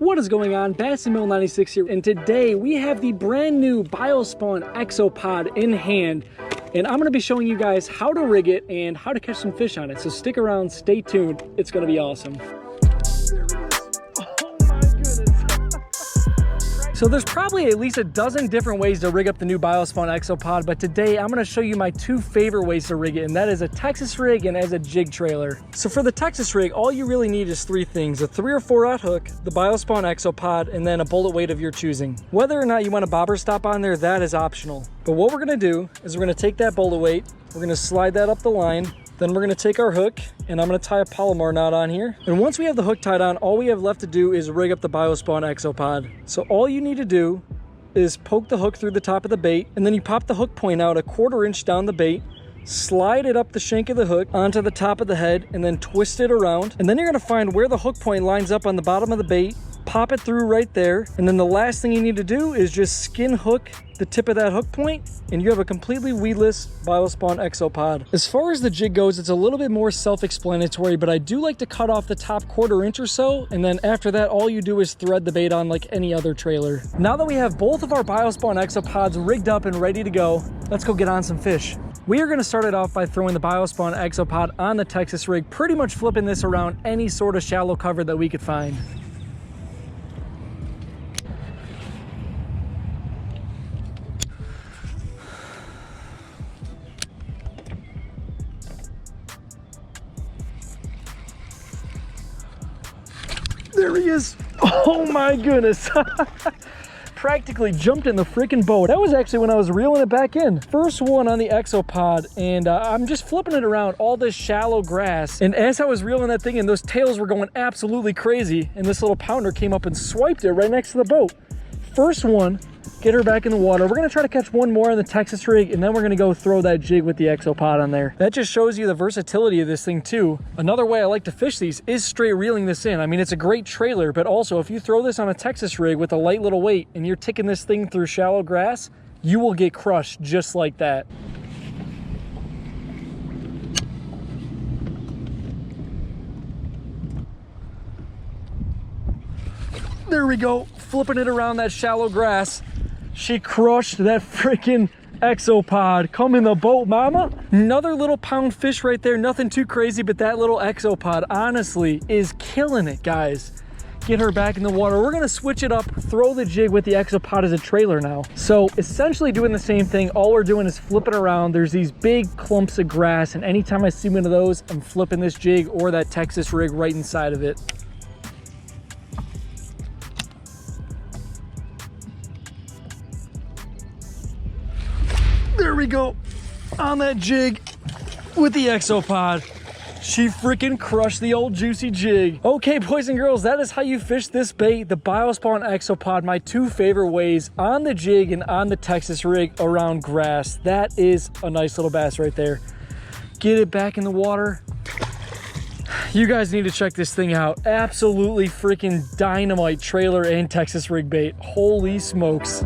What is going on? 𝗙cie𝗰𝗶𝗹 here, and today we have the brand new BioSpawn 𝗙𝗲𝗶 in hand, and I'm going to be showing you guys how to rig it and how to catch some fish on it. So stick around, stay tuned, it's going to be awesome. So there's probably at least a dozen different ways to rig up the new BioSpawn 𝗙𝗲𝗶, but today I'm going to show you my two favorite ways to rig it, and that is a Texas rig and as a jig trailer. So for the Texas rig, all you really need is three things: a 3 or 4 hook, the BioSpawn 𝗙𝗲𝗶, and then a bullet weight of your choosing. Whether or not you want a bobber stop on there, that is optional. But what we're going to do is we're going to take that bullet weight, we're going to slide that up the line, then we're going to take our hook, and I'm going to tie a Palomar knot on here. And once we have the hook tied on, all we have left to do is rig up the BioSpawn 𝗙𝗲𝗶. So all you need to do is poke the hook through the top of the bait, and then you pop the hook point out 1/4 inch down the bait, slide it up the shank of the hook onto the top of the head, and then twist it around. And then you're going to find where the hook point lines up on the bottom of the bait, pop it through right there, and then the last thing you need to do is just skin hook the tip of that hook point, and you have a completely weedless BioSpawn 𝗙𝗲𝗶. As far as the jig goes, it's a little bit more self-explanatory, but I do like to cut off the top 1/4 inch or so, and then after that, all you do is thread the bait on like any other trailer. Now that we have both of our BioSpawn 𝗙𝗲𝗶s rigged up and ready to go, let's go get on some fish. We are going to start it off by throwing the BioSpawn 𝗙𝗲𝗶 on the Texas rig, pretty much flipping this around any sort of shallow cover that we could find. There he is. Oh my goodness. Practically jumped in the freaking boat. That was actually when I was reeling it back in. First one on the 𝗙𝗲𝗶, and I'm just flipping it around all this shallow grass. And as I was reeling that thing in, those tails were going absolutely crazy, and this little pounder came up and swiped it right next to the boat. First one, get her back in the water. We're gonna try to catch one more on the Texas rig, and then we're gonna go throw that jig with the 𝗙𝗲𝗶 on there. That just shows you the versatility of this thing too. Another way I like to fish these is straight reeling this in. I mean, it's a great trailer, but also if you throw this on a Texas rig with a light little weight and you're ticking this thing through shallow grass, you will get crushed just like that. There we go, flipping it around that shallow grass. She crushed that freaking 𝗙𝗲𝗶. Come in the boat, mama. Another little pound fish right there, nothing too crazy, but that little 𝗙𝗲𝗶 honestly is killing it, guys. Get her back in the water. We're gonna switch it up, throw the jig with the 𝗙𝗲𝗶 as a trailer now. So essentially doing the same thing, all we're doing is flipping around. There's these big clumps of grass, and anytime I see one of those, I'm flipping this jig or that Texas rig right inside of it. There we go, on that jig with the 𝗙𝗲𝗶. She freaking crushed the old juicy jig. Okay, boys and girls, that is how you fish this bait, the BioSpawn 𝗙𝗲𝗶, my two favorite ways on the jig and on the Texas rig around grass. That is a nice little bass right there. Get it back in the water. You guys need to check this thing out. Absolutely freaking dynamite trailer and Texas rig bait. Holy smokes.